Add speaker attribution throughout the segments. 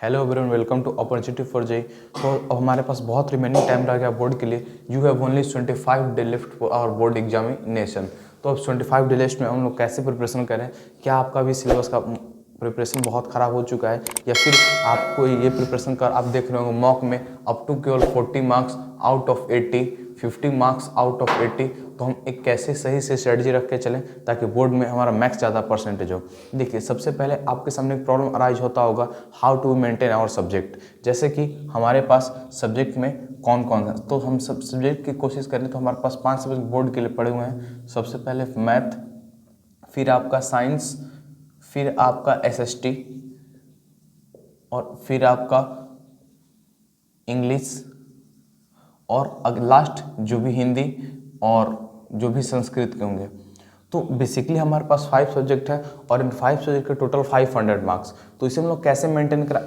Speaker 1: Hello everyone, welcome to opportunity for J. तो अब हमारे पास बहुत रिमेनिंग टाइम रह गया बोर्ड के लिए। You have only 25 day left for our board examination. तो अब 25 डे लेफ्ट में हम लोग कैसे प्रिपरेशन करें? क्या आपका भी सिलेबस का प्रिपरेशन बहुत ख़राब हो चुका है, या फिर आपको ये प्रिपरेशन कर आप देख रहे होंगे मॉक में अप टू केवल 40 marks out of 80, 50 marks out of 80। तो हम एक कैसे सही से स्ट्रेटजी रख के चलें ताकि बोर्ड में हमारा मैक्स ज़्यादा परसेंटेज हो। देखिए, सबसे पहले आपके सामने एक प्रॉब्लम अराइज होता होगा, how to maintain our subject. जैसे कि हमारे पास सब्जेक्ट में कौन कौन है, तो हम सब सब्जेक्ट की कोशिश करें तो हमारे पास 5 सब्जेक्ट बोर्ड के लिए पड़े हुए हैं। सबसे पहले मैथ, फिर आपका साइंस, फिर आपका एसएसटी, और फिर आपका इंग्लिश, और लास्ट जो भी हिंदी और जो भी संस्कृत के होंगे। तो बेसिकली हमारे पास 5 सब्जेक्ट है और इन 5 सब्जेक्ट के टोटल 500 मार्क्स। तो इसे हम लोग कैसे मेंटेन करें?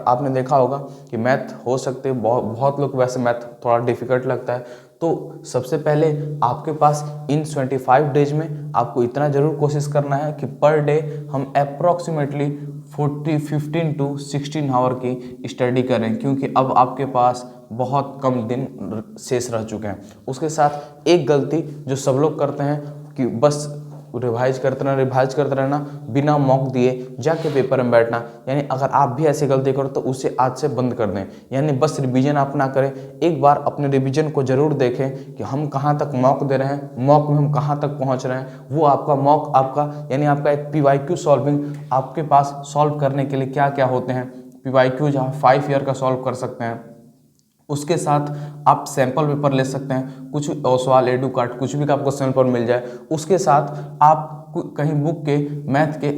Speaker 1: आपने देखा होगा कि मैथ हो सकते हैं, बहुत लोग वैसे मैथ थोड़ा डिफिकल्ट लगता है। तो सबसे पहले आपके पास इन 25 डेज में आपको इतना ज़रूर कोशिश करना है कि पर डे हम अप्रॉक्सीमेटली 15 टू 16 आवर की स्टडी करें, क्योंकि अब आपके पास बहुत कम दिन शेष रह चुके हैं। उसके साथ एक गलती जो सब लोग करते हैं कि बस रिवाइज करते रहना बिना मॉक दिए जाके पेपर में बैठना। यानी अगर आप भी ऐसी गलती करो तो उसे आज से बंद कर दें। यानी बस रिवीजन आप ना करें, एक बार अपने रिवीजन को जरूर देखें कि हम कहाँ तक मॉक दे रहे हैं, मॉक में हम कहाँ तक पहुँच रहे हैं। वो आपका मॉक यानी आपका एक PYQ सॉल्विंग आपके पास सॉल्व करने के लिए क्या क्या होते हैं। PYQ जहाँ 5 ईयर का सॉल्व कर सकते हैं। उसके साथ आप सैंपल पेपर ले सकते हैं, कुछ सवाल एडू कार्ड कुछ भी का आपको सैंपल पेपर मिल जाए। उसके साथ आप कहीं बुक के मैथ के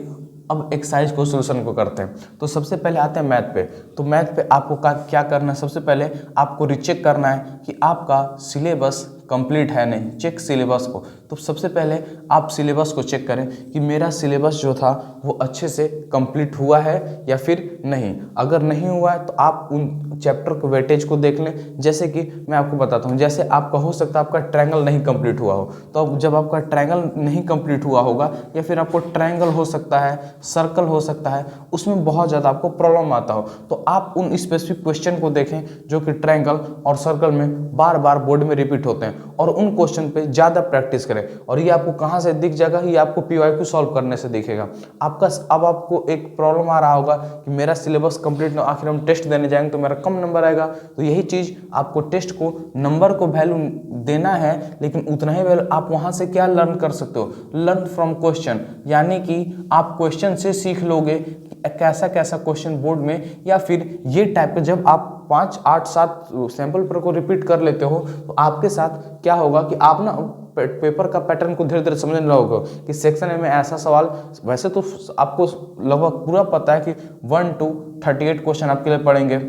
Speaker 1: अब एक्सरसाइज को सोल्यूशन को करते हैं। तो सबसे पहले आते हैं मैथ पे। तो मैथ पे आपको क्या करना है? सबसे पहले आपको रिचेक करना है कि आपका सिलेबस कंप्लीट है नहीं। चेक सिलेबस को। तो सबसे पहले आप सिलेबस को चेक करें कि मेरा सिलेबस जो था वो अच्छे से कंप्लीट हुआ है या फिर नहीं। अगर नहीं हुआ है तो आप उन चैप्टर को वेटेज को देख लें। जैसे कि मैं आपको बताता हूँ, जैसे आपका हो सकता है आपका ट्रायंगल नहीं कंप्लीट हुआ हो। तो अब जब आपका ट्रायंगल नहीं कंप्लीट हुआ होगा, या फिर आपको ट्रायंगल हो सकता है, सर्कल हो सकता है, उसमें बहुत ज़्यादा आपको प्रॉब्लम आता हो, तो आप उन स्पेसिफिक क्वेश्चन को देखें जो कि ट्रायंगल और सर्कल में बार बार बोर्ड में रिपीट होते हैं, और उन क्वेश्चन पे ज़्यादा प्रैक्टिस करें। और ये आपको कहाँ से दिख जाएगा? ये आपको PYQ सॉल्व करने से दिखेगा। अब आपको एक प्रॉब्लम आ रहा होगा कि मेरा सिलेबस कंप्लीट ना, आखिर हम टेस्ट देने जाएंगे तो मेरा कम नंबर आएगा। तो यही चीज़ आपको टेस्ट को नंबर को वैल्यू देना है, लेकिन उतना ही वैल्यू आप वहाँ से क्या लर्न कर सकते हो? Learn from question. यानी कि आप क्वेश्चन से सीख लोगे कैसा कैसा क्वेश्चन बोर्ड में, या फिर ये टाइप के जब आप 5, 8, 7 सैंपल पेपर को रिपीट कर लेते हो तो आपके साथ क्या होगा कि आप ना पेपर का पैटर्न को धीरे धीरे समझने लगोगे कि सेक्शन ए में ऐसा सवाल। वैसे तो आपको लगभग पूरा पता है कि 1 to 38 क्वेश्चन आपके लिए पढ़ेंगे,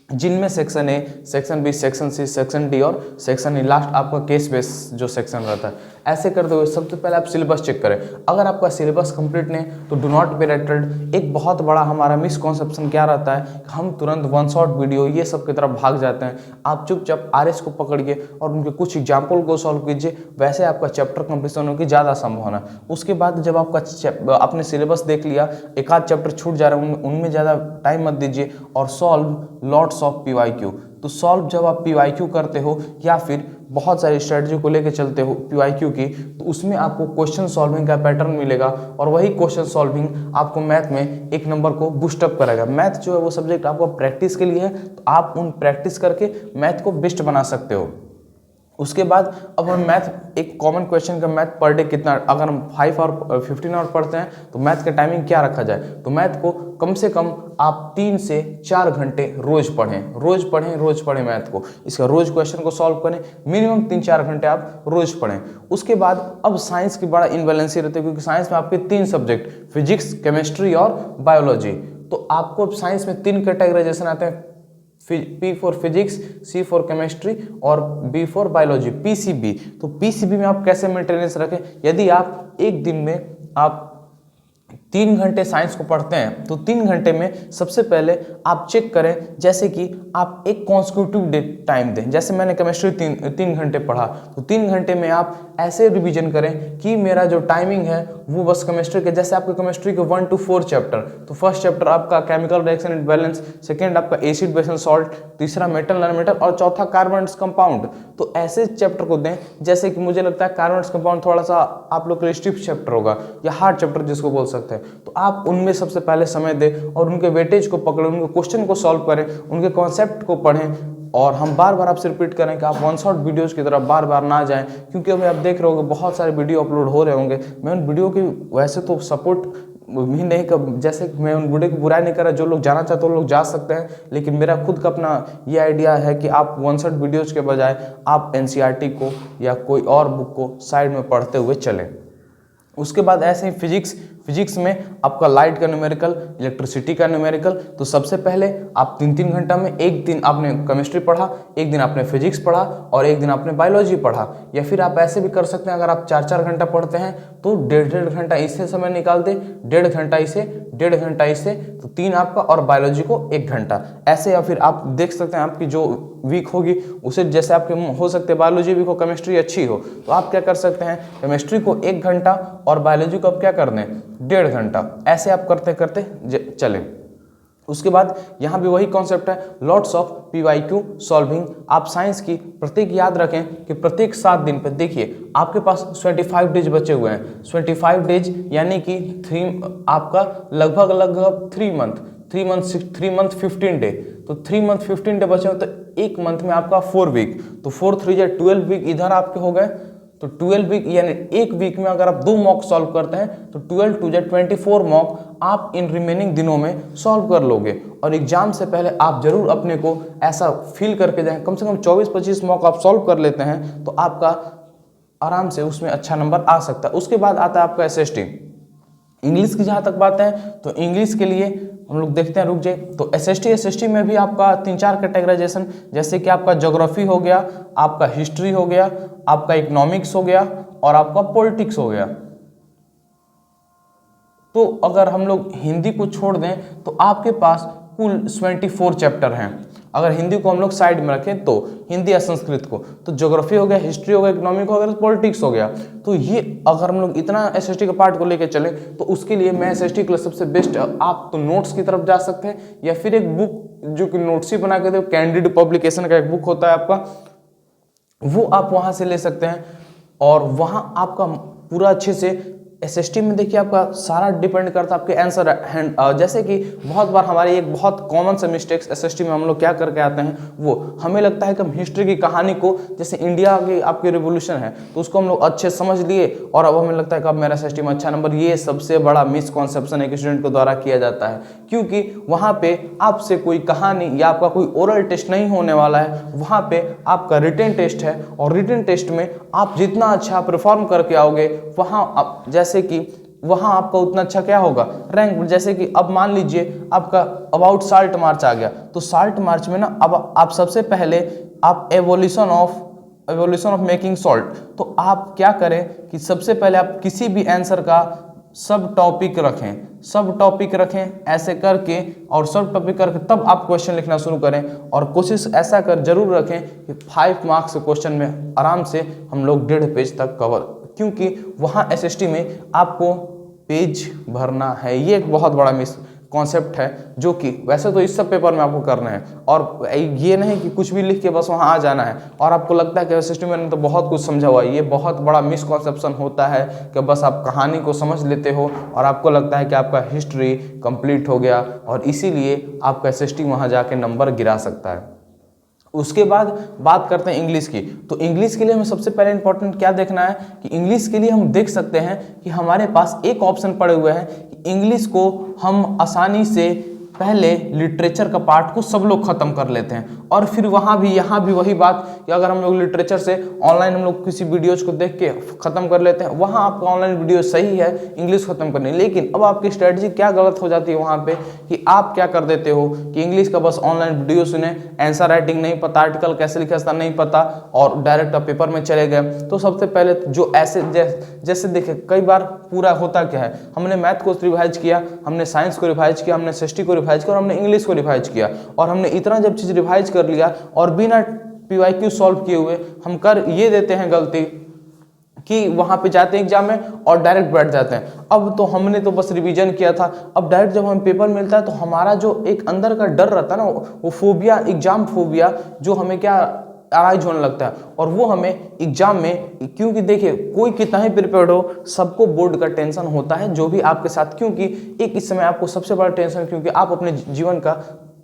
Speaker 1: जिनमें section A, section B, section C, section D और सेक्शन ई, लास्ट आपका केस बेस जो सेक्शन रहता है। ऐसे करते हुए सबसे पहले आप सिलेबस चेक करें। अगर आपका सिलेबस कंप्लीट नहीं तो डू नॉट बी रेटेड। एक बहुत बड़ा हमारा मिसकॉन्सेप्शन क्या रहता है, हम तुरंत वन शॉट वीडियो ये सब की तरफ भाग जाते हैं। आप चुपचाप RS को पकड़िए और उनके कुछ एग्जाम्पल को सॉल्व कीजिए, वैसे आपका चैप्टर कंप्लीशन होने की ज़्यादा संभावना। उसके बाद जब आपका आपने सिलेबस देख लिया, एक आध चैप्टर छूट जा रहा है, उनमें ज़्यादा टाइम मत दीजिए और सॉल्व लॉट्स ऑफ PYQ। तो सॉल्व जब आप PYQ करते हो या फिर बहुत सारी स्ट्रेटजी को लेके चलते हो PYQ की, तो उसमें आपको क्वेश्चन सॉल्विंग का पैटर्न मिलेगा, और वही क्वेश्चन सॉल्विंग आपको मैथ में एक नंबर को बूस्टअप करेगा। मैथ जो है वो सब्जेक्ट आपको प्रैक्टिस के लिए है, तो आप उन प्रैक्टिस करके मैथ को बेस्ट बना सकते हो। उसके बाद अब हम मैथ, एक कॉमन क्वेश्चन का मैथ पर डे कितना, अगर हम 5 और 15 आवर पढ़ते हैं तो मैथ का टाइमिंग क्या रखा जाए? तो मैथ को कम से कम आप 3 से 4 घंटे रोज पढ़ें मैथ को। इसका रोज क्वेश्चन को सॉल्व करें, मिनिमम 3-4 घंटे आप रोज पढ़ें। उसके बाद अब साइंस की बड़ा इनबैलेंसी रहती है, क्योंकि साइंस में आपके 3 सब्जेक्ट, फिजिक्स, केमिस्ट्री और बायोलॉजी। तो आपको साइंस में 3 कैटेगराइजेशन आते हैं, P for physics, C for chemistry और B फॉर बायोलॉजी, PCB। तो PCB में आप कैसे मेंटेनेंस रखें? यदि आप एक दिन में आप 3 घंटे साइंस को पढ़ते हैं तो 3 घंटे में सबसे पहले आप चेक करें, जैसे कि आप एक कॉन्सिक्यूटिव डे टाइम दें। जैसे मैंने केमिस्ट्री 3 घंटे पढ़ा तो 3 घंटे में आप ऐसे रिवीजन करें कि मेरा जो टाइमिंग है वो बस केमिस्ट्री के, जैसे आपके केमिस्ट्री के 1 to 4 चैप्टर, तो फर्स्ट चैप्टर आपका chemical reaction and balance, second आपका एसिड बेस एंड सॉल्ट, तीसरा मेटल नॉन मेटल और चौथा कार्बन कंपाउंड। तो ऐसे चैप्टर को दें, जैसे कि मुझे लगता है कार्बन कंपाउंड थोड़ा सा आप लोग के लिए स्टिफ चैप्टर होगा या हार्ड चैप्टर जिसको बोल सकते हैं, तो आप उनमें सबसे पहले समय दें और उनके वेटेज को पकड़ें, उनके क्वेश्चन को सॉल्व करें, उनके कॉन्सेप्ट को पढ़ें। और हम बार बार आपसे रिपीट करें कि आप वन शॉट वीडियोज़ की तरफ बार बार ना जाएं, क्योंकि अभी आप देख रहे होंगे बहुत सारे वीडियो अपलोड हो रहे होंगे। मैं उन वीडियो की वैसे तो सपोर्ट भी नहीं कर, जैसे मैं उन वीडियो की बुराई नहीं कर रहा, जो लोग जाना चाहते हैं वो लोग जा सकते हैं, लेकिन मेरा खुद का अपना ये आइडिया है कि आप वन शॉट वीडियोज़ के बजाय आप एनसीईआरटी को या कोई और बुक को साइड में पढ़ते हुए चलें। उसके बाद ऐसे ही फिजिक्स में आपका लाइट का न्यूमेरिकल, इलेक्ट्रिसिटी का न्यूमेरिकल। तो सबसे पहले आप 3-3 घंटा में, एक दिन आपने केमिस्ट्री पढ़ा, एक दिन आपने फिजिक्स पढ़ा और एक दिन आपने बायोलॉजी पढ़ा। या फिर आप ऐसे भी कर सकते हैं, अगर आप 4-4 घंटा पढ़ते हैं तो 1.5 घंटा इससे समय निकाल दे, 1.5 घंटा इसे, 1.5 घंटा इसे, तो 3 आपका, और बायोलॉजी को 1 घंटा ऐसे। या फिर आप देख सकते हैं आपकी जो वीक होगी उसे, जैसे आपके हो सकते हैं बायोलॉजी वीक हो, केमिस्ट्री अच्छी हो, तो आप क्या कर सकते हैं, केमिस्ट्री को 1 घंटा और बायोलॉजी को आप क्या कर दें 1.5 घंटा, ऐसे आप करते करते चले। उसके बाद यहाँ भी वही कॉन्सेप्ट है, लॉट्स ऑफ PYQ सॉल्विंग। आप साइंस की प्रत्येक याद रखें कि प्रत्येक 7 दिन पे देखिए आपके पास 25 डेज बचे हुए हैं। 25 डेज यानी कि आपका लगभग 3 मंथ 15 डे, तो 3 मंथ 15 डे बचे हो, तो एक मंथ में आपका 4 वीक, तो 4 3 या 12 वीक इधर आपके हो गए। तो 12 वीक यानी एक वीक में अगर आप 2 मॉक सॉल्व करते हैं तो 12 2 24 मॉक आप इन रिमेनिंग दिनों में सॉल्व कर लोगे। और एग्जाम से पहले आप जरूर अपने को ऐसा फील करके जाएं, कम से कम 24-25 मॉक आप सॉल्व कर लेते हैं तो आपका आराम से उसमें अच्छा नंबर आ सकता है। उसके बाद आता है आपका SST। इंग्लिश की जहाँ तक बात है तो इंग्लिश के लिए हम लोग देखते हैं, रुक जाए, तो SST में भी आपका 3-4 कैटेगराइजेशन, जैसे कि आपका ज्योग्राफी हो गया, आपका हिस्ट्री हो गया, आपका इकोनॉमिक्स हो गया और आपका पॉलिटिक्स हो गया। तो अगर हम लोग हिंदी को छोड़ दें तो आपके पास कुल 24 चैप्टर हैं। अगर हिंदी को हम लोग साइड में रखें तो हिंदी या संस्कृत को, तो ज्योग्राफी हो गया, हिस्ट्री हो गया, इकोनॉमिक हो गया, पॉलिटिक्स हो गया। तो ये अगर हम लोग इतना SST के पार्ट को लेकर चले तो उसके लिए मैं SST के लिए सबसे बेस्ट, आप तो नोट्स की तरफ जा सकते हैं या फिर एक बुक जो कि नोट्स ही बना के दे, कैंडिड पब्लिकेशन का एक बुक होता है आपका, वो आप वहाँ से ले सकते हैं और वहाँ आपका पूरा अच्छे से SST में देखिए आपका सारा डिपेंड करता है आपके आंसर हैंड। जैसे कि बहुत बार हमारी एक बहुत कॉमन सा मिस्टेक्स SST में हम लोग क्या करके आते हैं, वो हमें लगता है कि हम हिस्ट्री की कहानी को, जैसे इंडिया की आपकी रिवोल्यूशन है तो उसको हम लोग अच्छे समझ लिए और अब हमें लगता है कि अब मेरा SST में अच्छा नंबर। ये सबसे बड़ा मिसकॉन्सेप्शन एक स्टूडेंट के द्वारा किया जाता है, क्योंकि वहाँ पे आपसे कोई कहानी या आपका कोई ओरल टेस्ट नहीं होने वाला है, वहाँ पे आपका रिटन टेस्ट है और रिटन टेस्ट में आप जितना अच्छा परफॉर्म करके आओगे वहाँ जैसे कि वहां आपका उतना अच्छा क्या होगा रैंक। जैसे कि अब मान लीजिए आपका अबाउट साल्ट मार्च आ गया, तो साल्ट मार्च में ना अब आप सबसे पहले आप एवोल्यूशन ऑफ मेकिंग सॉल्ट, तो आप क्या करें कि सबसे पहले आप किसी भी आंसर का सब टॉपिक रखें ऐसे करके, और सब टॉपिक करके तब आप क्वेश्चन लिखना शुरू करें। और कोशिश ऐसा कर जरूर रखें कि 5 मार्क्स के क्वेश्चन में आराम से हम लोग 1.5 पेज तक कवर, क्योंकि वहाँ SST में आपको पेज भरना है। ये एक बहुत बड़ा मिस कॉन्सेप्ट है जो कि वैसे तो इस सब पेपर में आपको करना है, और ये नहीं कि कुछ भी लिख के बस वहाँ आ जाना है और आपको लगता है कि SST में तो बहुत कुछ समझा हुआ है। ये बहुत बड़ा मिसकॉन्सेप्शन होता है कि बस आप कहानी को समझ लेते हो और आपको लगता है कि आपका हिस्ट्री कंप्लीट हो गया और इसीलिए आपका SST वहाँ जाके नंबर गिरा सकता है। उसके बाद बात करते हैं इंग्लिश की। तो इंग्लिश के लिए हमें सबसे पहले इंपॉर्टेंट क्या देखना है कि इंग्लिश के लिए हम देख सकते हैं कि हमारे पास एक ऑप्शन पड़े हुए हैं कि इंग्लिश को हम आसानी से पहले लिटरेचर का पार्ट को सब लोग खत्म कर लेते हैं और फिर वहाँ भी वही बात कि अगर हम लोग लिटरेचर से ऑनलाइन हम लोग किसी वीडियोज को देख के खत्म कर लेते हैं, वहाँ आपका ऑनलाइन वीडियो सही है इंग्लिश खत्म करने, लेकिन अब आपकी स्ट्रेटजी क्या गलत हो जाती है वहाँ पे कि आप क्या कर देते हो कि इंग्लिश का बस ऑनलाइन वीडियो सुने, आंसर राइटिंग नहीं पता, आर्टिकल कैसे लिखा था नहीं पता और डायरेक्ट आप पेपर में चले गए। तो सबसे पहले जो ऐसे जैसे देखे कई बार पूरा होता क्या है, हमने मैथ को रिवाइज किया, हमने साइंस को रिवाइज किया, हमने एसएसटी को रिवाइज किया और हमने इंग्लिश को रिवाइज किया और हमने इतना जब चीज़ रिवाइज कर लिया और बिना पीवाईक्यू सॉल्व किए हुए हम कर ये देते हैं गलती कि वहाँ पे जाते हैं एग्जाम में और डायरेक्ट बैठ जाते हैं। अब तो हमने तो बस रिवीजन किया था, अब डायरेक्ट जब हमें पेपर मिलता है तो हमारा जो एक अंदर का डर रहता है ना, वो फोबिया, एग्जाम फोबिया जो हमें क्या अराइज होने लगता है और वो हमें एग्जाम में, क्योंकि देखिए कोई कितना ही प्रिपेयर्ड हो सबको बोर्ड का टेंशन होता है जो भी आपके साथ, क्योंकि एक इस समय आपको सबसे बड़ा टेंशन, क्योंकि आप अपने जीवन का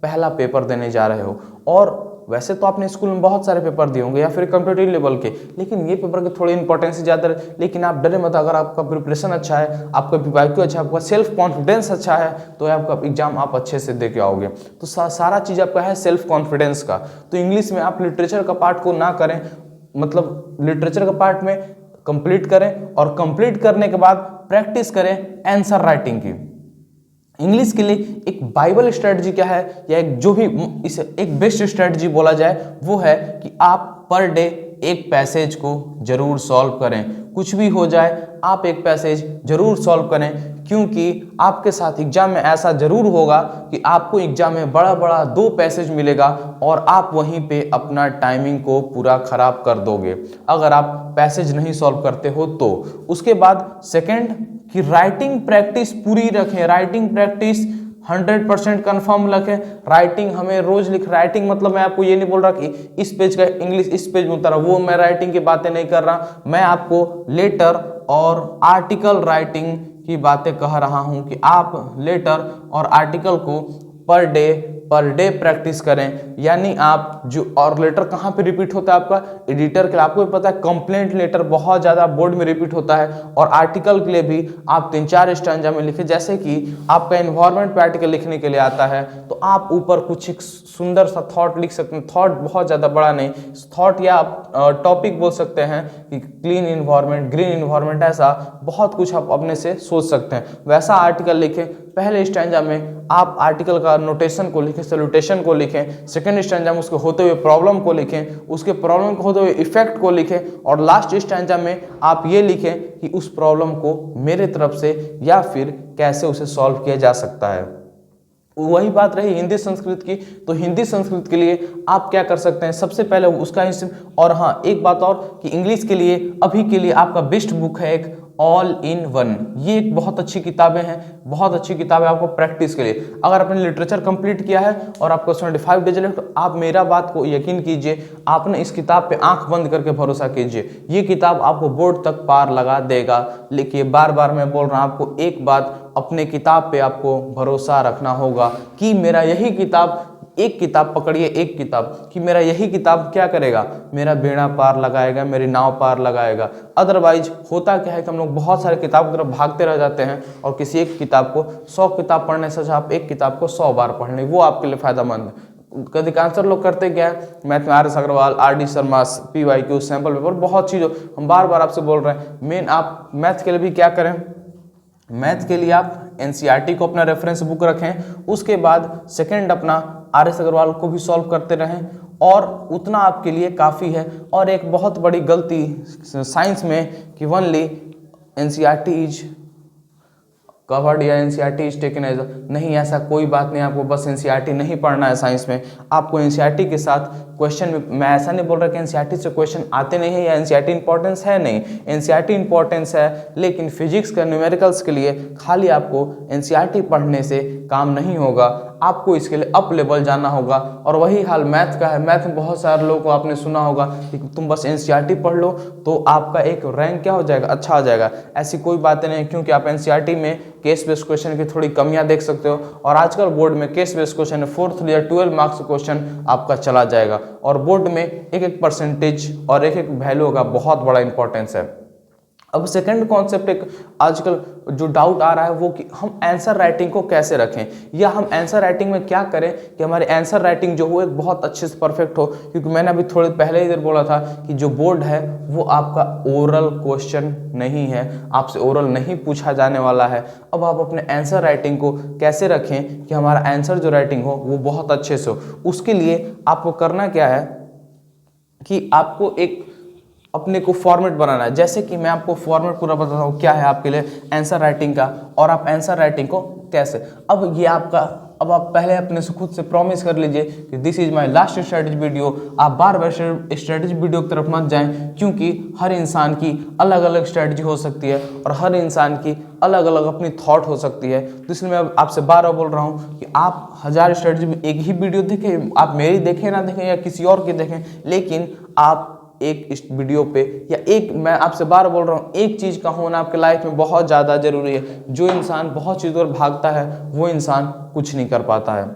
Speaker 1: पहला पेपर देने जा रहे हो और वैसे तो आपने स्कूल में बहुत सारे पेपर दिए होंगे या फिर कॉम्पिटिटिव लेवल के, लेकिन ये पेपर की थोड़ी इंपॉर्टेंस ज़्यादा है। लेकिन आप डरे मत, अगर आपका प्रिपरेशन अच्छा है, आपका पीवाईक्यू अच्छा है, आपका सेल्फ कॉन्फिडेंस अच्छा है तो आपका एग्जाम आप अच्छे से दे के आओगे। तो सारा चीज़ आपका है सेल्फ कॉन्फिडेंस का। तो इंग्लिश में आप लिटरेचर का पार्ट को ना करें, मतलब लिटरेचर का पार्ट में कंप्लीट करें और कंप्लीट करने के बाद प्रैक्टिस करें आंसर राइटिंग की। इंग्लिश के लिए एक बाइबल स्ट्रेटजी क्या है, या एक जो भी इसे एक बेस्ट स्ट्रेटजी बोला जाए वो है कि आप पर डे एक पैसेज को जरूर सॉल्व करें। कुछ भी हो जाए आप एक पैसेज जरूर सॉल्व करें, क्योंकि आपके साथ एग्जाम में ऐसा जरूर होगा कि आपको एग्जाम में बड़ा बड़ा 2 पैसेज मिलेगा और आप वहीं पे अपना टाइमिंग को पूरा खराब कर दोगे अगर आप पैसेज नहीं सॉल्व करते हो तो। उसके बाद सेकंड कि राइटिंग प्रैक्टिस पूरी रखें, राइटिंग प्रैक्टिस 100% कन्फर्म रखें। राइटिंग हमें रोज राइटिंग मतलब मैं आपको ये नहीं बोल रहा कि इस पेज का इंग्लिश इस पेज में उतारा, वो मैं राइटिंग की बातें नहीं कर रहा, मैं आपको लेटर और आर्टिकल राइटिंग की बातें कह रहा हूं कि आप लेटर और आर्टिकल को पर डे प्रैक्टिस करें। यानी आप जो, और लेटर कहाँ पे रिपीट होता है आपका, एडिटर के लिए आपको भी पता है कंप्लेंट लेटर बहुत ज़्यादा बोर्ड में रिपीट होता है, और आर्टिकल के लिए भी आप 3-4 स्टैंजा में लिखें। जैसे कि आपका एनवायरनमेंट पे आर्टिकल लिखने के लिए आता है तो आप ऊपर कुछ एक सुंदर सा थॉट लिख सकते हैं, थॉट बहुत ज़्यादा बड़ा नहीं, थॉट या आप टॉपिक बोल सकते हैं कि क्लीन इन्वायरमेंट, ग्रीन इन्वायरमेंट, ऐसा बहुत कुछ आप अपने से सोच सकते हैं। वैसा आर्टिकल लिखें। पहले स्टैंजा में आप आर्टिकल का नोटेशन को लिखें, सैल्यूटेशन को लिखें। सेकंड स्टैंजा में उसके होते हुए प्रॉब्लम को लिखें, उसके प्रॉब्लम को होते हुए इफेक्ट को लिखें, और लास्ट स्टैंजा में आप ये लिखें कि उस प्रॉब्लम को मेरे तरफ से या फिर कैसे उसे सॉल्व किया जा सकता है। वही बात रही हिंदी संस्कृत की, तो हिंदी संस्कृत के लिए आप क्या कर सकते हैं, सबसे पहले उसका और हाँ एक बात और कि इंग्लिश के लिए अभी के लिए आपका बेस्ट बुक है एक ऑल इन वन। ये एक बहुत अच्छी किताबें हैं, बहुत अच्छी किताब है आपको प्रैक्टिस के लिए। अगर आपने लिटरेचर कंप्लीट किया है और आपको 75 डेज लेफ्ट, तो आप मेरा बात को यकीन कीजिए, आपने इस किताब पे आंख बंद करके भरोसा कीजिए, ये किताब आपको बोर्ड तक पार लगा देगा। लेकिन बार बार मैं बोल रहा हूँ आपको एक बात, अपने किताब पे आपको भरोसा रखना होगा कि मेरा यही किताब, एक किताब पकड़िए, एक किताब कि मेरा यही किताब क्या करेगा, मेरा बेड़ा पार लगाएगा, मेरी नाव पार लगाएगा। अदरवाइज होता क्या है कि हम लोग बहुत सारे किताब की तरफ भागते रह जाते हैं और किसी एक किताब को 100 किताब पढ़ने से आप एक किताब को 100 बार पढ़ लें, वो आपके लिए फायदेमंद है। अधिकांश लोग करते क्या है, मैथ में RS Agrawal, RD Sharma, PYQ, sample paper, बहुत चीज़ों हम बार बार आपसे बोल रहे हैं। मेन आप मैथ के लिए भी क्या करें, मैथ के लिए आप NCERT को अपना रेफरेंस बुक रखें, उसके बाद सेकंड अपना RS अग्रवाल को भी सॉल्व करते रहें, और उतना आपके लिए काफ़ी है। और एक बहुत बड़ी गलती साइंस में कि ओनली NCERT इज कवर्ड या NCERT इज टेकन एज, नहीं ऐसा कोई बात नहीं। आपको बस NCERT नहीं पढ़ना है साइंस में, आपको NCERT के साथ क्वेश्चन में, मैं ऐसा नहीं बोल रहा कि NCERT से क्वेश्चन आते नहीं है या NCERT इंपॉर्टेंस है, नहीं NCERT इंपॉर्टेंस है, लेकिन फिजिक्स का न्यूमेरिकल्स के लिए खाली आपको NCERT पढ़ने से काम नहीं होगा, आपको इसके लिए अप लेवल जाना होगा। और वही हाल मैथ का है, मैथ में बहुत सारे लोगों को आपने सुना होगा कि तुम बस NCERT पढ़ लो तो आपका एक रैंक क्या हो जाएगा, अच्छा आ जाएगा। ऐसी कोई बातें नहीं, क्योंकि आप NCERT में केस बेस्ड क्वेश्चन की थोड़ी कमियां देख सकते हो, और आजकल बोर्ड में केस बेस्ड क्वेश्चन 4th या 12 मार्क्स क्वेश्चन आपका चला जाएगा, और बोर्ड में एक एक परसेंटेज और एक एक वैल्यू का बहुत बड़ा इंपॉर्टेंस है। अब सेकंड कॉन्सेप्ट एक आजकल जो डाउट आ रहा है वो कि हम आंसर राइटिंग को कैसे रखें, या हम आंसर राइटिंग में क्या करें कि हमारे आंसर राइटिंग जो हो एक बहुत अच्छे से परफेक्ट हो। क्योंकि मैंने अभी थोड़ी पहले इधर बोला था कि जो बोर्ड है वो आपका ओरल क्वेश्चन नहीं है, आपसे ओरल नहीं पूछा जाने वाला है। अब आप अपने आंसर राइटिंग को कैसे रखें कि हमारा आंसर जो राइटिंग हो वो बहुत अच्छे से हो। उसके लिए आपको करना क्या है कि आपको एक अपने को फॉर्मेट बनाना है। जैसे कि मैं आपको फॉर्मेट पूरा बताता हूँ क्या है आपके लिए आंसर राइटिंग का, और आप आंसर राइटिंग को कैसे। अब ये आपका, अब आप पहले अपने से खुद से प्रॉमिस कर लीजिए कि this is my last strategy video. आप बार बार स्ट्रेटेजी वीडियो की तरफ मत जाएं, क्योंकि हर इंसान की अलग अलग स्ट्रेटजी हो सकती है और हर इंसान की अलग अलग अपनी थॉट हो सकती है। तो इसलिए मैं आपसे बार बार बोल रहा हूँ कि आप 1000 स्ट्रेटजी में एक ही वीडियो देखें, आप मेरी देखें ना देखें या किसी और की देखें, लेकिन आप एक इस वीडियो पे या एक, मैं आपसे बार बोल रहा हूँ, एक चीज़ का होना आपके लाइफ में बहुत ज़्यादा जरूरी है। जो इंसान बहुत चीज़ों पर भागता है वो इंसान कुछ नहीं कर पाता है।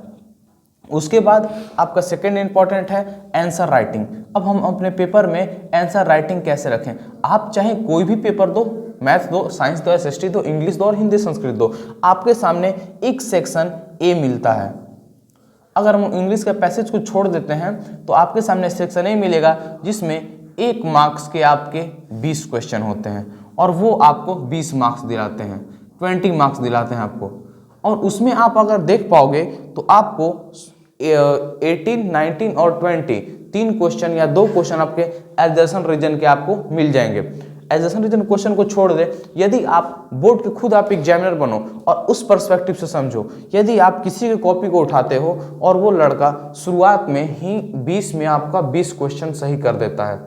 Speaker 1: उसके बाद आपका सेकंड इंपॉर्टेंट है आंसर राइटिंग। अब हम अपने पेपर में आंसर राइटिंग कैसे रखें। आप चाहे कोई भी पेपर दो, मैथ्स दो, साइंस दो, एसएसटी दो, इंग्लिश दो और हिंदी संस्कृत दो, आपके सामने एक सेक्शन ए मिलता है। अगर हम इंग्लिश के पैसेज को छोड़ देते हैं तो आपके सामने सेक्शन ए मिलेगा जिसमें 1 मार्क्स के आपके 20 क्वेश्चन होते हैं, और वो आपको 20 मार्क्स दिलाते हैं, 20 मार्क्स दिलाते हैं आपको। और उसमें आप अगर देख पाओगे तो आपको 18, 19 और 20 3 क्वेश्चन या 2 क्वेश्चन आपके एडजस्टेंट रीजन के आपको मिल जाएंगे। एडजस्टेंट रीजन क्वेश्चन को छोड़ दे, यदि आप बोर्ड के खुद आप एग्जामिनर बनो और उस पर्सपेक्टिव से समझो, यदि आप किसी के कॉपी को उठाते हो और वो लड़का शुरुआत में ही 20 में आपका 20 क्वेश्चन सही कर देता है,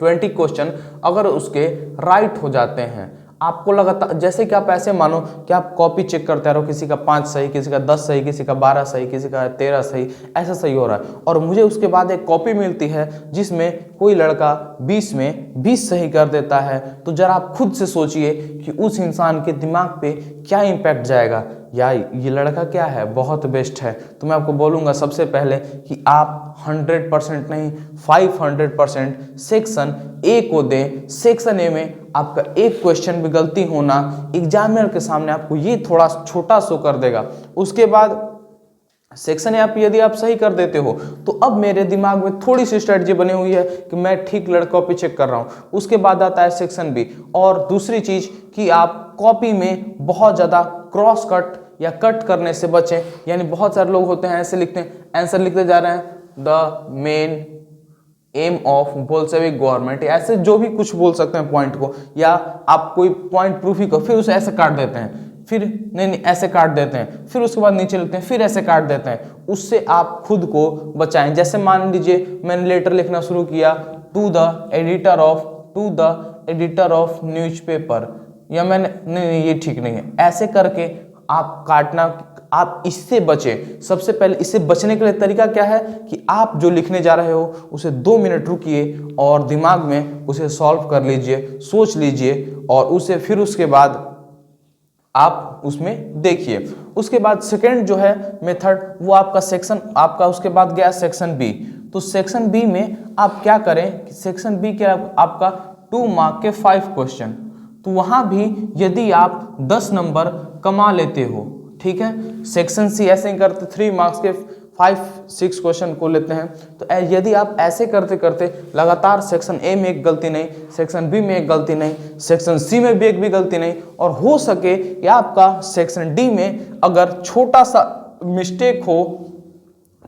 Speaker 1: 20 क्वेश्चन अगर उसके राइट हो जाते हैं, आपको लगातार, जैसे कि आप ऐसे मानो कि आप कॉपी चेक करते रहो, किसी का 5 सही, किसी का 10 सही, किसी का 12 सही, किसी का 13 सही, ऐसा सही हो रहा है, और मुझे उसके बाद एक कॉपी मिलती है जिसमें कोई लड़का 20 में 20 सही कर देता है। तो जरा आप खुद से सोचिए कि उस इंसान के दिमाग पे क्या इम्पैक्ट जाएगा, या ये लड़का क्या है, बहुत बेस्ट है। तो मैं आपको बोलूँगा सबसे पहले कि आप 100% नहीं 500% सेक्शन ए को दें। सेक्शन ए में आपका एक क्वेश्चन भी गलती होना एग्जामिनर के सामने आपको ये थोड़ा छोटा शो कर देगा। उसके बाद सेक्शन ए आप यदि आप सही कर देते हो तो अब मेरे दिमाग में थोड़ी सी स्ट्रेटजी बनी हुई है कि मैं ठीक लड़कों पे चेक कर रहा हूँ। उसके बाद आता है सेक्शन बी, और दूसरी चीज़ कि आप कॉपी में बहुत ज़्यादा क्रॉस कट या कट करने से बचें। यानी बहुत सारे लोग होते हैं ऐसे लिखते हैं, आंसर लिखते जा रहे हैं the main M of Bolshevik government, ऐसे जो भी कुछ बोल सकते हैं पॉइंट को, या आप कोई पॉइंट प्रूफ ही को फिर उसे ऐसे काट देते हैं, फिर नहीं ऐसे काट देते हैं, फिर उसके बाद नीचे लिखते हैं, फिर ऐसे काट देते हैं। उससे आप खुद को बचाएं। जैसे मान लीजिए मैंने लेटर लिखना शुरू किया to the editor of newspaper, या मैंने नहीं ये ठीक नहीं है, ऐसे करके आप काटना, आप इससे बचें। सबसे पहले इससे बचने के लिए तरीका क्या है कि आप जो लिखने जा रहे हो उसे 2 मिनट रुकिए और दिमाग में उसे सॉल्व कर लीजिए, सोच लीजिए, और उसे फिर उसके बाद आप उसमें देखिए। उसके बाद सेकंड जो है मेथड वो आपका सेक्शन, आपका उसके बाद गया सेक्शन बी। तो सेक्शन बी में आप क्या करें कि सेक्शन बी के आपका 2 मार्क के 5 क्वेश्चन, तो वहां भी यदि आप 10 नंबर कमा लेते हो, ठीक है। सेक्शन सी ऐसे ही करते 3 मार्क्स के 5-6 क्वेश्चन को लेते हैं। तो यदि आप ऐसे करते करते लगातार सेक्शन ए में एक गलती नहीं, सेक्शन बी में एक गलती नहीं, सेक्शन सी में भी एक भी गलती नहीं, और हो सके या आपका सेक्शन डी में अगर छोटा सा मिस्टेक हो,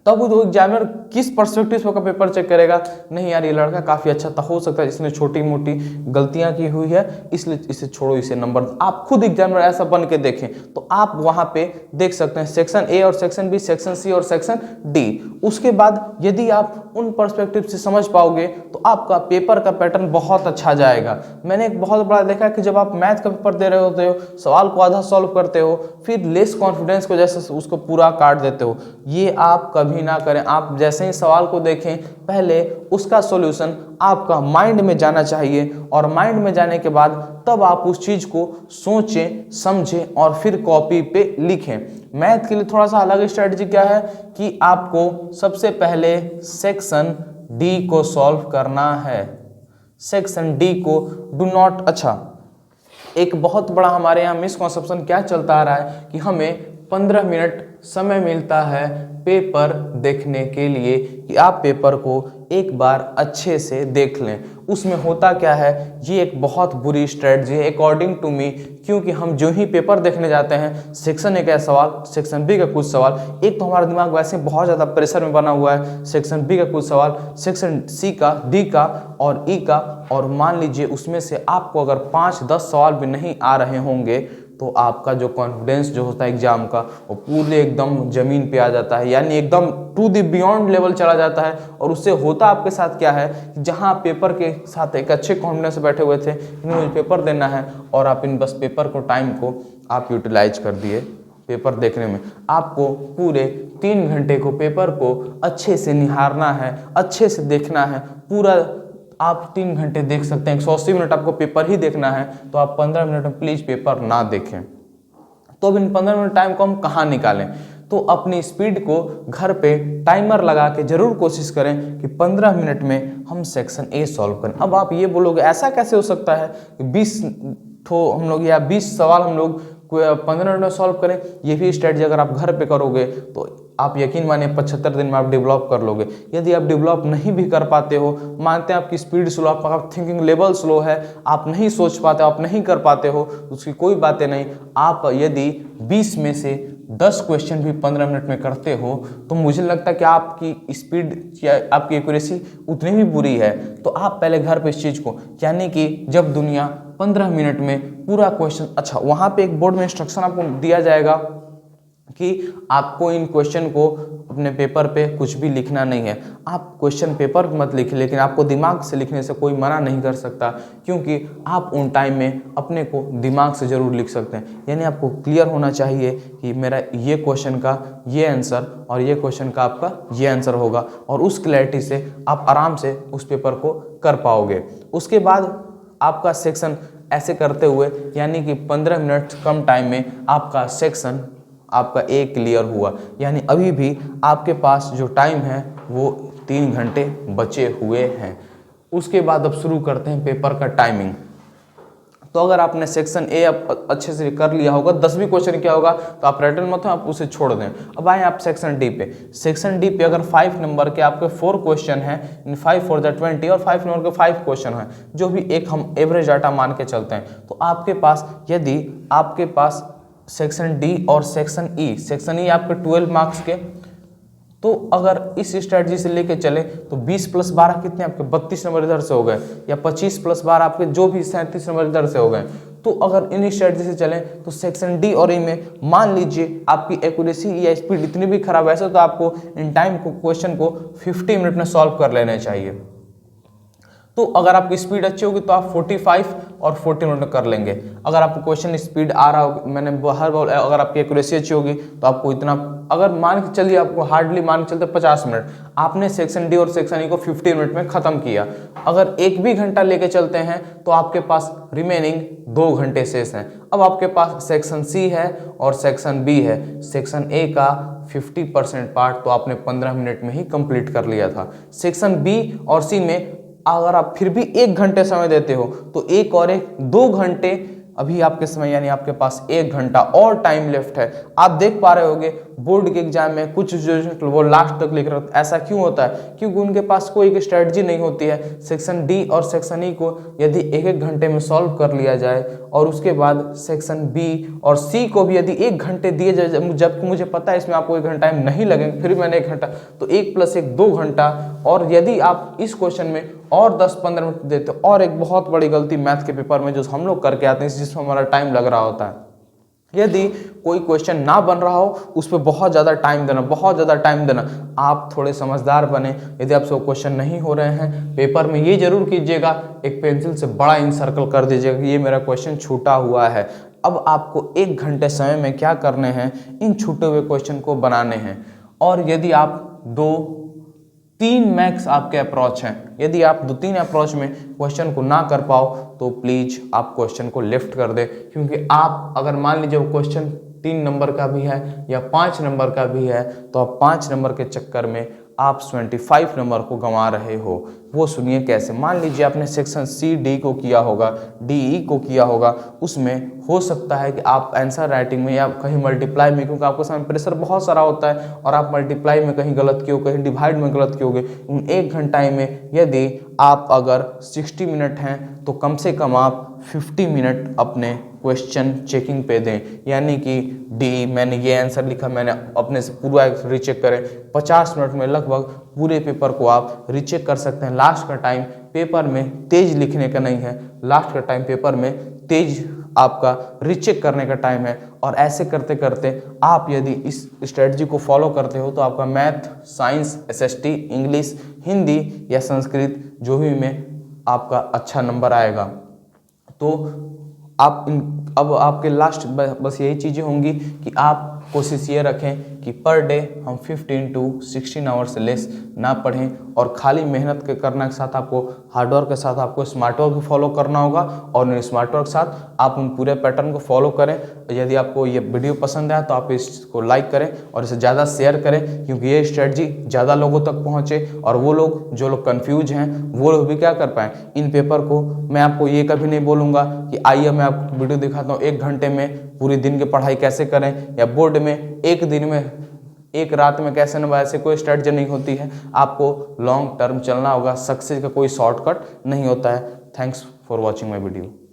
Speaker 1: तब वो एग्जामिनर किस पर्सपेक्टिव से का पेपर चेक करेगा, नहीं यार ये लड़का काफ़ी अच्छा था, हो सकता है इसने छोटी मोटी गलतियां की हुई है इसलिए इसे छोड़ो, इसे नंबर। आप खुद एग्जामिनर ऐसा बन के देखें तो आप वहां पे देख सकते हैं सेक्शन ए और सेक्शन बी, सेक्शन सी और सेक्शन डी। उसके बाद यदि आप उन पर्सपेक्टिव से समझ पाओगे तो आपका पेपर का पैटर्न बहुत अच्छा जाएगा। मैंने एक बहुत बड़ा देखा कि जब आप मैथ का पेपर दे रहे होते हो, सवाल को आधा सॉल्व करते हो, फिर लेस कॉन्फिडेंस को जैसे उसको पूरा काट देते हो, ये आप कभी ना करें। आप जैसे ही सवाल को देखें पहले उसका सॉल्यूशन आपका माइंड में जाना चाहिए, और माइंड में जाने के बाद तब आप उस चीज को सोचें, समझें और फिर कॉपी पे लिखें। मैथ के लिए थोड़ा सा अलग स्ट्रेटजी क्या है कि आपको सबसे पहले सेक्शन डी को सॉल्व करना है। सेक्शन डी को डू नॉट। अच्छा, एक बहुत बड़ा हमारे यहाँ मिसकॉन्सेप्शन क्या चलता आ रहा है कि हमें 15 मिनट समय मिलता है पेपर देखने के लिए कि आप पेपर को एक बार अच्छे से देख लें। उसमें होता क्या है, ये एक बहुत बुरी स्ट्रेटजी है अकॉर्डिंग टू मी, क्योंकि हम जो ही पेपर देखने जाते हैं, सेक्शन ए का सवाल, सेक्शन बी का कुछ सवाल, एक तो हमारा दिमाग वैसे बहुत ज़्यादा प्रेशर में बना हुआ है, सेक्शन बी का कुछ सवाल, सेक्शन सी का, डी का और ई का, और मान लीजिए उसमें से आपको अगर 5-10 सवाल भी नहीं आ रहे होंगे तो आपका जो कॉन्फिडेंस जो होता है एग्जाम का वो पूरे एकदम ज़मीन पे आ जाता है, यानी एकदम टू द बियॉन्ड लेवल चला जाता है। और उससे होता आपके साथ क्या है कि जहां आप पेपर के साथ एक अच्छे कॉन्फिडेंस से बैठे हुए थे कि मुझे पेपर देना है, और आप इन बस पेपर को टाइम को आप यूटिलाइज कर दिए पेपर देखने में। आपको पूरे 3 घंटे को पेपर को अच्छे से निहारना है, अच्छे से देखना है पूरा। आप 3 घंटे देख सकते हैं, 180 मिनट आपको पेपर ही देखना है, तो आप 15 मिनट में प्लीज़ पेपर ना देखें। तो अब इन 15 मिनट टाइम को हम कहाँ निकालें? तो अपनी स्पीड को घर पे टाइमर लगा के जरूर कोशिश करें कि 15 मिनट में हम सेक्शन ए सॉल्व करें। अब आप ये बोलोगे ऐसा कैसे हो सकता है कि 20 ठो हम लोग या 20 सवाल हम लोग 15 मिनट में सॉल्व करें? ये भी स्ट्रेटजी अगर आप घर पे करोगे तो आप यकीन मानिए 75 दिन में आप डेवलप कर लोगे। यदि आप डेवलप नहीं भी कर पाते हो, मानते हैं आपकी स्पीड स्लो, आपका थिंकिंग लेवल स्लो है, आप नहीं सोच पाते, आप नहीं कर पाते हो, उसकी कोई बातें नहीं। आप यदि 20 में से 10 क्वेश्चन भी 15 मिनट में करते हो तो मुझे लगता है कि आपकी स्पीड या आपकी एक्यूरेसी उतनी भी बुरी है। तो आप पहले घर पे इस चीज़ को, यानी कि जब दुनिया 15 मिनट में पूरा क्वेश्चन, अच्छा वहाँ पे एक बोर्ड में इंस्ट्रक्शन आपको दिया जाएगा कि आपको इन क्वेश्चन को अपने पेपर पे कुछ भी लिखना नहीं है। आप क्वेश्चन पेपर मत लिखें, लेकिन आपको दिमाग से लिखने से कोई मना नहीं कर सकता, क्योंकि आप उन टाइम में अपने को दिमाग से ज़रूर लिख सकते हैं। यानी आपको क्लियर होना चाहिए कि मेरा ये क्वेश्चन का ये आंसर और ये क्वेश्चन का आपका ये आंसर होगा, और उस क्लैरिटी से आप आराम से उस पेपर को कर पाओगे। उसके बाद आपका सेक्शन ऐसे करते हुए, यानी कि 15 मिनट कम टाइम में आपका सेक्शन आपका ए क्लियर हुआ, यानी अभी भी आपके पास जो टाइम है वो 3 घंटे बचे हुए हैं। उसके बाद अब शुरू करते हैं पेपर का टाइमिंग। तो अगर आपने सेक्शन ए अच्छे से कर लिया होगा, 10 भी क्वेश्चन किया होगा तो आप रैटन मत हो, आप उसे छोड़ दें। अब आए आप सेक्शन डी पे। सेक्शन डी पे अगर 5 नंबर के आपके 4 क्वेश्चन हैं, 5 4 20, और 5 नंबर के 5 क्वेश्चन हैं, जो भी एक हम एवरेज डाटा मान के चलते हैं, तो आपके पास यदि आपके पास सेक्शन डी और सेक्शन ई आपके 12 मार्क्स के, तो अगर इस स्ट्रेटजी से लेके चले तो 20 + 12 कितने आपके 32 नंबर इधर से हो गए, या 25 + 12 आपके जो भी 37 नंबर इधर से हो गए। तो अगर इन स्ट्रेटजी से चलें तो सेक्शन डी और ई में मान लीजिए आपकी एक्यूरेसी या स्पीड इतनी भी खराब है, ऐसे तो आपको इन टाइम को क्वेश्चन को 50 मिनट में सॉल्व कर लेने चाहिए। तो अगर आपकी स्पीड अच्छी होगी तो आप 45 और 40 मिनट में कर लेंगे। अगर आपको क्वेश्चन स्पीड आ रहा हो, मैंने हर बार, अगर आपकी एक्यूरेसी अच्छी होगी तो आपको इतना, अगर मान के चलिए आपको हार्डली मान के चलते 50 मिनट, आपने सेक्शन डी और सेक्शन ई को 50 मिनट में ख़त्म किया। अगर 1 भी घंटा लेके चलते हैं तो आपके पास रिमेनिंग 2 घंटे शेष हैं। अब आपके पास सेक्शन सी है और सेक्शन बी है। सेक्शन ए का 50% पार्ट तो आपने 15 मिनट में ही कंप्लीट कर लिया था। सेक्शन बी और सी में अगर आप फिर भी 1 घंटे समय देते हो तो 1 और 1 2 घंटे अभी आपके समय, यानी आपके पास 1 घंटा और टाइम लेफ्ट है। आप देख पा रहे होंगे बोर्ड के एग्जाम में कुछ जो वो लास्ट तक लिख रहे हैं, ऐसा क्यों होता है? क्योंकि उनके पास कोई एक स्ट्रेटजी नहीं होती है। सेक्शन डी और सेक्शन ई को यदि 1-1 घंटे में सॉल्व कर लिया जाए, और उसके बाद सेक्शन बी और सी को भी यदि 1 घंटे दिए जाए, जबकि मुझे पता है इसमें आपको 1 घंटा टाइम नहीं लगेगा, फिर मैंने 1 घंटा, तो 1 + 1 2 घंटा। और यदि आप इस क्वेश्चन में और 10-15 मिनट देते हो, और एक बहुत बड़ी गलती मैथ के पेपर में जो हम लोग करके आते हैं जिसमें हमारा टाइम लग रहा होता है, यदि कोई क्वेश्चन ना बन रहा हो उस पर बहुत ज़्यादा टाइम देना, बहुत ज़्यादा टाइम देना। आप थोड़े समझदार बने, यदि आपसे क्वेश्चन नहीं हो रहे हैं पेपर में, ये जरूर कीजिएगा, एक पेंसिल से बड़ा इन सर्कल कर दीजिएगा कि ये मेरा क्वेश्चन छूटा हुआ है। अब आपको 1 घंटे समय में क्या करने हैं, इन छूटे हुए क्वेश्चन को बनाने हैं। और यदि आप 2-3 मैक्स आपके अप्रोच हैं, यदि आप 2-3 अप्रोच में क्वेश्चन को ना कर पाओ तो प्लीज़ आप क्वेश्चन को लेफ्ट कर दे। क्योंकि आप अगर मान लीजिए वो क्वेश्चन 3 नंबर का भी है या 5 नंबर का भी है, तो आप 5 नंबर के चक्कर में आप 25 नंबर को गंवा रहे हो। वो सुनिए कैसे। मान लीजिए आपने सेक्शन सी डी को किया होगा, डी ई को किया होगा, उसमें हो सकता है कि आप आंसर राइटिंग में या कहीं मल्टीप्लाई में, क्योंकि आपको सामने प्रेशर बहुत सारा होता है और आप मल्टीप्लाई में कहीं गलत किए हो, कहीं डिवाइड में गलत किए होगे, उन 1 घंटा में यदि आप अगर 60 मिनट हैं तो कम से कम आप 50 मिनट अपने क्वेश्चन चेकिंग पे दें। यानी कि डी मैंने ये आंसर लिखा, मैंने अपने से पूरा रीचेक करें। 50 मिनट में लगभग पूरे पेपर को आप रीचेक कर सकते हैं। लास्ट का टाइम पेपर में तेज लिखने का नहीं है, लास्ट का टाइम पेपर में तेज आपका रीचेक करने का टाइम है। और ऐसे करते करते आप यदि इस स्ट्रेटजी को फॉलो करते हो तो आपका math, science, SST, English, Hindi या संस्कृत जो भी में आपका अच्छा नंबर आएगा। तो आप अब आपके लास्ट बस यही चीज़ें होंगी कि आप कोशिश ये रखें कि पर डे हम 15 to 16 आवर्स से लेस ना पढ़ें और खाली मेहनत के करने के साथ आपको हार्डवर्क के साथ आपको स्मार्ट वर्क भी फॉलो करना होगा। और उन स्मार्ट वर्क के साथ आप उन पूरे पैटर्न को फॉलो करें। यदि आपको ये वीडियो पसंद आया तो आप इसको लाइक करें और इसे ज़्यादा शेयर करें, क्योंकि ये स्ट्रेटजी ज़्यादा लोगों तक पहुँचे और वो लोग जो लोग कन्फ्यूज हैं वो लोग भी क्या कर पाएँ इन पेपर को। मैं आपको ये कभी नहीं बोलूँगा कि आइए मैं आपको वीडियो दिखाता हूँ 1 घंटे में पूरी दिन की पढ़ाई कैसे करें, या बोर्ड में 1 दिन में 1 रात में कैसे नंबर, ऐसे कोई स्ट्रेटजी नहीं होती है। आपको लॉन्ग टर्म चलना होगा। सक्सेस का कोई शॉर्टकट नहीं होता है। Thanks for watching my video.